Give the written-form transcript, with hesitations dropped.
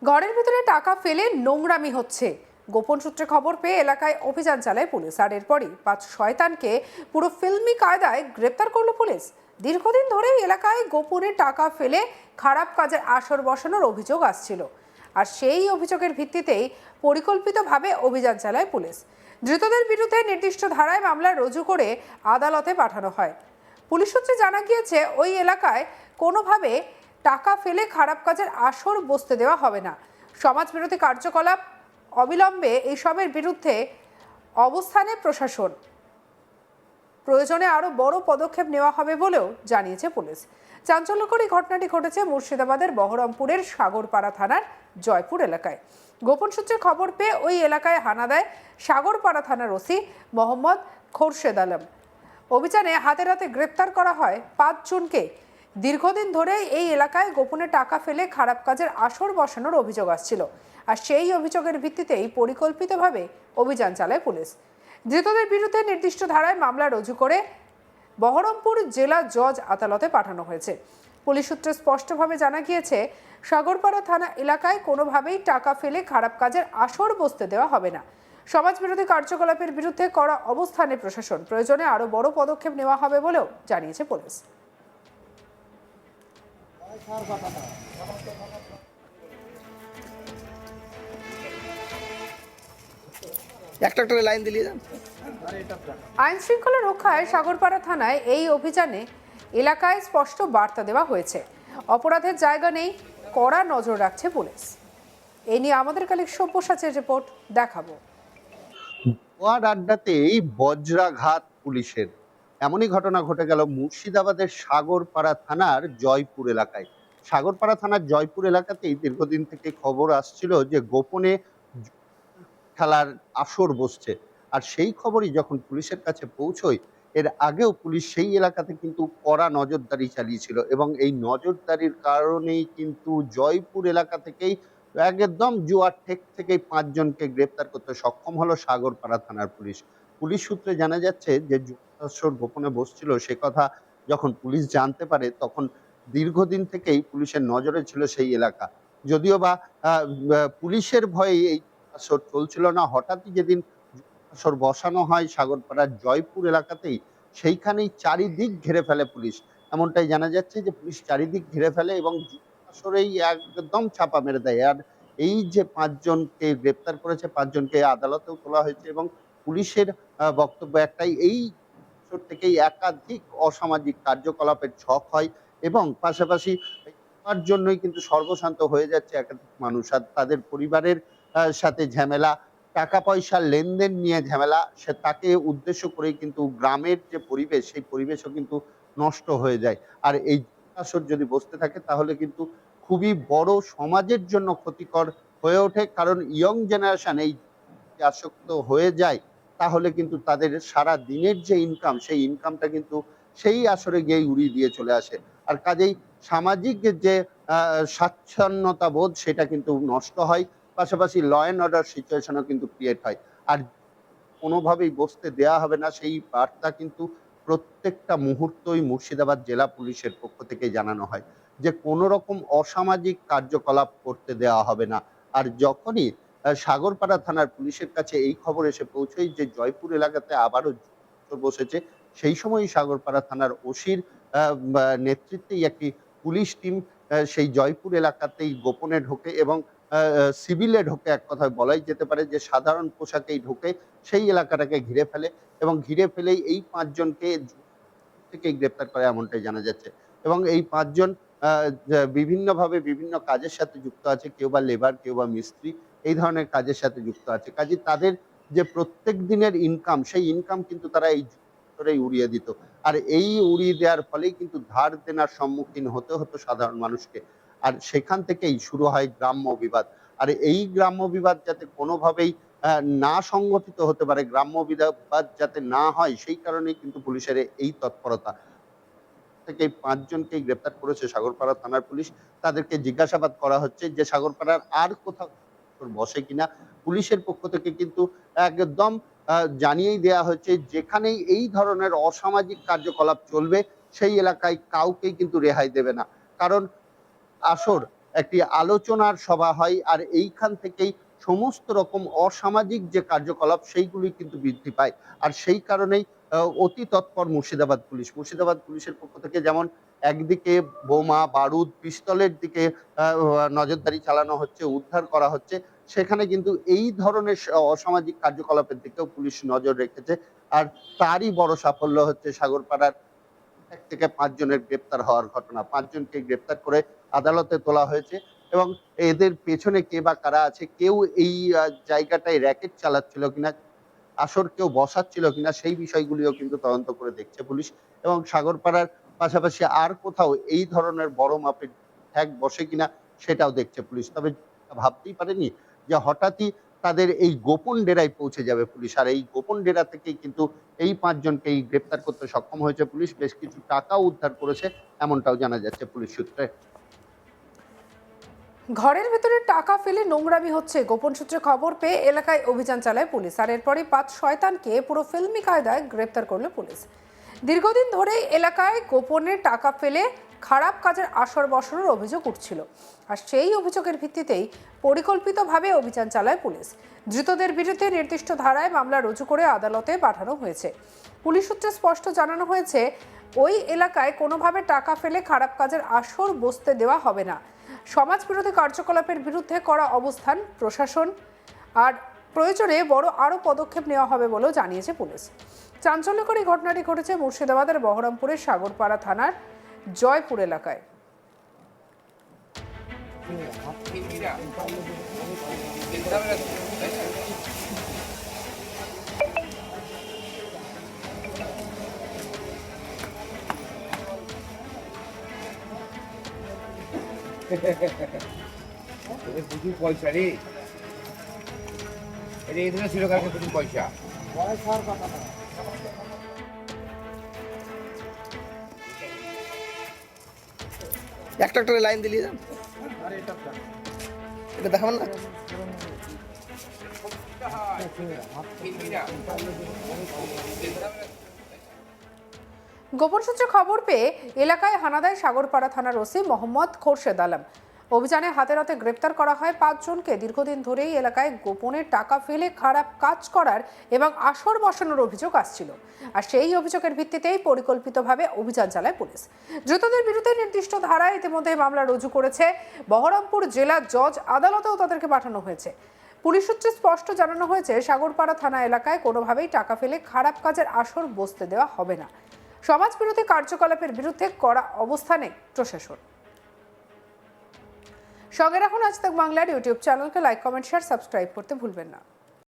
ঘরের ভিতরে টাকা ফেলে নোংরামি হচ্ছে। গোপন সূত্রে খবর পেয়ে এলাকায় অভিযান চালায় পুলিশ, আর এরপরই 5 শয়তানকে পুরো ফিল্মি কায়দায় গ্রেপ্তার করলো পুলিশ। দীর্ঘদিন ধরেই এলাকায় গোপনে টাকা ফেলে খারাপ কাজের আসর বসানোর অভিযোগ আসছিল, আর সেই অভিযোগের ভিত্তিতেই পরিকল্পিতভাবে অভিযান চালায় পুলিশ। ধৃতদের বিরুদ্ধে নির্দিষ্ট ধারায় মামলা রুজু করে আদালতে পাঠানো হয়। পুলিশ সূত্রে জানা গিয়েছে, ওই এলাকায় কোনোভাবে টাকা ফেলে খারাপ কাজের আসর বসতে দেওয়া হবে না। সমাজবিরোধী কার্যকলাপ অবিলম্বে এইসবের বিরুদ্ধে অবস্থানে প্রশাসন, প্রয়োজনে আরও বড় পদক্ষেপ নেওয়া হবে বলেও জানিয়েছে পুলিশ। চাঞ্চল্যকর এই ঘটনাটি ঘটেছে মুর্শিদাবাদের বহরমপুরের সাগরপাড়া থানার জয়পুর এলাকায়। গোপন সূত্রে খবর পেয়ে ওই এলাকায় হানা দেয় সাগরপাড়া থানার ওসি মোহাম্মদ খোরশেদ আলম। অভিযানে হাতে হাতে গ্রেপ্তার করা হয় 5 জনকে। দীর্ঘদিন ধরে এই এলাকায় গোপনে টাকা ফেলে খারাপ কাজের আসর বসানোর অভিযোগ আসছিল, আর সেই অভিযোগের ভিত্তিতেই পরিকল্পিতভাবে অভিযান চালায় পুলিশ। ধৃতদের বিরুদ্ধে নির্দিষ্ট ধারায় মামলা রুজু করে বহরমপুর জেলা জজ আদালতে পাঠানো হয়েছে। পুলিশ সূত্রে স্পষ্টভাবে জানা গিয়েছে, সাগরপাড়া থানা এলাকায় কোনোভাবেই টাকা ফেলে খারাপ কাজের আসর বসতে দেওয়া হবে না। সমাজবিরোধী কার্যকলাপের বিরুদ্ধে কড়া অবস্থানে প্রশাসন, প্রয়োজনে আরও বড় পদক্ষেপ নেওয়া হবে বলেও জানিয়েছে পুলিশ। একটা একটা লাইন দিলিয়ে যান। আইন শৃঙ্খলা রক্ষায় সাগরপাড়া থানায় এই অভিযানে এলাকায় স্পষ্ট বার্তা দেওয়া হয়েছে। অপরাধের জায়গা নেই, কড়া নজর রাখছে পুলিশ। এ নিয়ে আমাদের কালেক্ট সব্যসাচীর রিপোর্ট দেখাবো। ওয়ার্ড আড্ডাতেই বজ্রাঘাত পুলিশের, এমনই ঘটনা ঘটে গেল মুর্শিদাবাদের সাগরপাড়া থানার জয়পুর এলাকায়। সাগরপাড়া থানার জয়পুর এলাকাতেই দীর্ঘদিন থেকে খবর আসছিল যে গোপনে খেলার আসর বসছে, আর সেই খবরই যখন পুলিশের কাছে পৌঁছয়, এর আগেও পুলিশ সেই এলাকাতে কিন্তু কড়া নজরদারি চালিয়েছিল, এবং এই নজরদারির কারণেই কিন্তু জয়পুর এলাকা থেকেই একদম জুয়ার ঠেক থেকেই 5 জনকে গ্রেপ্তার করতে সক্ষম হলো সাগরপাড়া থানার পুলিশ। পুলিশ সূত্রে জানা যাচ্ছে যে জুয়ার গোপনে বসছিল সে কথা যখন পুলিশ জানতে পারে, তখন দীর্ঘদিন থেকেই পুলিশের নজরে ছিল সেই এলাকা। যদিও বা পুলিশের ভয়ে এই আসর চলছিল না, হঠাৎই যেদিন আসর বসানো হয় সাগরপাড়ার জয়পুর এলাকাতেই, সেইখানেই চারিদিক ঘিরে ফেলে পুলিশ। এমনটাই জানা যাচ্ছে যে পুলিশ চারিদিক ঘিরে ফেলে এবং আসরেই একদম চাপা মেরে দেয়। আর এই যে 5 জনকে গ্রেপ্তার করেছে, 5 জনকে আদালতেও তোলা হয়েছে, এবং পুলিশের বক্তব্য একটাই, এই আসর থেকেই একাধিক অসামাজিক কার্যকলাপের ছক হয়, এবং পাশাপাশি তার জন্যই কিন্তু সর্বশান্ত হয়ে যাচ্ছে একাধিক মানুষ, আর তাদের পরিবারের সাথে ঝামেলা, টাকা পয়সার লেনদেন নিয়ে ঝামেলা, সে তাকে উদ্দেশ্য করেই কিন্তু গ্রামের যে পরিবেশ, সেই পরিবেশও কিন্তু নষ্ট হয়ে যায়। আর এই আসর যদি বসতে থাকে তাহলে কিন্তু খুবই বড় সমাজের জন্য ক্ষতিকর হয়ে ওঠে, কারণ ইয়ং জেনারেশন এই আসক্ত হয়ে যায়, তাহলে কিন্তু তাদের সারা দিনের যে ইনকাম, সেই ইনকামটা কিন্তু সেই আসরে গিয়ে উড়িয়ে দিয়ে চলে আসে। আর কাজেই সামাজিক যে স্বাচ্ছন্যতা বোধ, সেটা কিন্তু নষ্ট হয়, পাশাপাশি ল অ্যান্ড অর্ডার সিচুয়েশনও কিন্তু ক্রিয়েট হয়। আর কোনোভাবেই বসতে দেয়া হবে না, সেই বার্তা কিন্তু প্রত্যেকটা মুহূর্তই মুর্শিদাবাদ জেলা পুলিশের পক্ষ থেকে জানানো হয় যে কোনো রকম অসামাজিক কার্যকলাপ করতে দেওয়া হবে না। আর যখনই সাগরপাড়া থানার পুলিশের কাছে এই খবর এসে পৌঁছয় যে জয়পুর এলাকাতে আবারও বসেছে, সেই সময়ই সাগরপাড়া থানার ওসির নেতৃত্বেই একটি পুলিশ টিম সেই জয়পুর এলাকাতেই গোপনে ঢোকে, এবং সিভিলে ঢোকে, এক কথায় বলাই যেতে পারে যে সাধারণ পোশাকেই ঢোকে, সেই এলাকাটাকে ঘিরে ফেলে, এবং ঘিরে ফেলেই এই 5 জনকে থেকেই গ্রেপ্তার করে এমনটাই জানা যাচ্ছে। এবং এই 5 জন বিভিন্নভাবে বিভিন্ন কাজের সাথে যুক্ত আছে, কেউ বা লেবার, কেউ বা মিস্ত্রি, এই ধরনের কাজের সাথে যুক্ত আছে। কাজেই তাদের যে প্রত্যেক দিনের ইনকাম, সেই ইনকাম কিন্তু তারা এই ধরেই উড়িয়ে দিত। আর এই উড়িয়ে দেওয়ার ফলেই কিন্তু ধার দেনার সম্মুখীন হতে হতো সাধারণ মানুষকে। আর সেখান থেকেই শুরু হয় গ্রাম্য বিবাদ। আর এই গ্রাম্য বিবাদ যাতে কোনোভাবেই না সংগঠিত হতে পারে, গ্রাম্য বিবাদ যাতে না হয়, সেই কারণেই কিন্তু পুলিশের এই তৎপরতা। থেকে 5 জনকেই গ্রেপ্তার করেছে সাগরপাড়া থানার পুলিশ। তাদেরকে জিজ্ঞাসাবাদ করা হচ্ছে যে সাগরপাড়ার আর কোথাও বসে কিনা। পুলিশের পক্ষ থেকে কিন্তু একদম জানিয়েই দেয়া হয়েছে, যেখানেই এই ধরনের অসামাজিক কার্যকলাপ চলবে, সেই এলাকায় কাউকেই কিন্তু রেহাই দেবে না। কারণ আসর একটি আলোচনার সভা হয়, আর এইখান থেকেই সমস্ত রকম অসামাজিক যে কার্যকলাপ সেইগুলি কিন্তু বৃদ্ধি পায়। আর সেই কারণেই অতি তৎপর মুর্শিদাবাদ পুলিশ। মুর্শিদাবাদ পুলিশের পক্ষ থেকে যেমন একদিকে বোমা, বারুদ, পিস্তলের দিকে নজরদারি চালানো হচ্ছে, উদ্ধার করা হচ্ছে, সেখানে কিন্তু এই ধরনের অসামাজিক কার্যকলাপের দিকেও পুলিশ নজর রেখেছে। আর তারই বড় সাফল্য হচ্ছে সাগরপাড়ার ১ থেকে ৫ জনের গ্রেপ্তার হওয়ার ঘটনা। ৫ জনকে গ্রেপ্তার করে আদালতে তোলা হয়েছে এবং এদের পেছনে কে বা কারা আছে, কেউ এই জায়গাটায় র‍্যাকেট চালাচ্ছিল কিনা, আসর কেউ বসাচ্ছিল কিনা, সেই বিষয়গুলিও কিন্তু তদন্ত করে দেখছে পুলিশ। এবং সাগরপাড়ার পাশাপাশি আর কোথাও এই ধরনের বড় মাপের ঠেক বসে কিনা সেটাও দেখছে পুলিশ। তবে ভাবতেই পারেনি যে হঠাৎই তাদের এই গোপন ডেরায় পৌঁছে যাবে পুলিশ। আর এই গোপন ডেরা থেকেই কিন্তু এই ৫ জনকেই গ্রেপ্তার করতে সক্ষম হয়েছে পুলিশ। বেশ কিছু টাকাও উদ্ধার করেছে, এমনটাও জানা যাচ্ছে পুলিশ সূত্রে। ঘরের ভেতরে টাকা ফেলে নোংরামি হচ্ছে, গোপন সূত্রে খবর পেয়ে এলাকায় অভিযান চালায় পুলিশ। আর এরপরই ৫ শয়তানকে পুরো ফিল্মি কায়দায় গ্রেপ্তার করলো পুলিশ। দীর্ঘদিন ধরে এলাকায় গোপনে টাকা ফেলে খারাপ কাজের আসর বসানোর অভিযোগ উঠছিল, আর সেই অভিযোগের ভিত্তিতেই পরিকল্পিতভাবে অভিযান চালায় পুলিশ। ধৃতদের বিরুদ্ধে নির্দিষ্ট ধারায় মামলা রুজু করে আদালতে পাঠানো হয়েছে। পুলিশ সূত্রে স্পষ্ট জানানো হয়েছে, ওই এলাকায় কোনোভাবে টাকা ফেলে খারাপ কাজের আসর বসতে দেওয়া হবে না। সমাজ বিরোধী কার্যকলাপের বিরুদ্ধে কড়া অবস্থান প্রশাসন, আর প্রয়োজনে বড় আরও পদক্ষেপ নেওয়া হবে বলেও জানিয়েছে পুলিশ। চাঞ্চল্যকর এই ঘটনাটি ঘটেছে মুর্শিদাবাদের বহরমপুরের সাগরপাড়া থানার জয়পুর এলাকায়। প্রচুর পয়সা রে, এই ধরে ছিল কালকে প্রচুর পয়সা। একটা একটা লাইন দিলি যান, এটা দেখাবেন না। গোপন সূত্রে খবর পেয়ে এলাকায় হানা দেয় সাগরপাড়া থানার ওসি মোহাম্মদ খোরশেদ আলম। অভিযানে হাতে নাতে গ্রেপ্তার করা হয় ৫ জনকে। দীর্ঘদিন ধরেই এলাকায় গোপনে টাকা ফেলে খারাপ কাজ করার এবং আসর বসানোর অভিযোগ আসছিল, আর সেই অভিযোগের ভিত্তিতেই পরিকল্পিতভাবে অভিযান চালায় পুলিশ। ধৃতদের বিরুদ্ধে নির্দিষ্ট ধারায় ইতিমধ্যে মামলা রুজু করেছে বহরমপুর জেলা জজ আদালতেও তাদেরকে পাঠানো হয়েছে। পুলিশ সূত্রে স্পষ্ট জানানো হয়েছে, সাগরপাড়া থানা এলাকায় কোনোভাবেই টাকা ফেলে খারাপ কাজের আসর বসতে দেওয়া হবে না। সমাজ বিরোধী কার্যকলাপের বিরুদ্ধে কড়া অবস্থানে প্রশাসন। সঙ্গে রাখুন আজ তাক বাংলার ইউটিউব চ্যানেলকে লাইক, কমেন্ট, শেয়ার, সাবস্ক্রাইব করতে ভুলবেন না।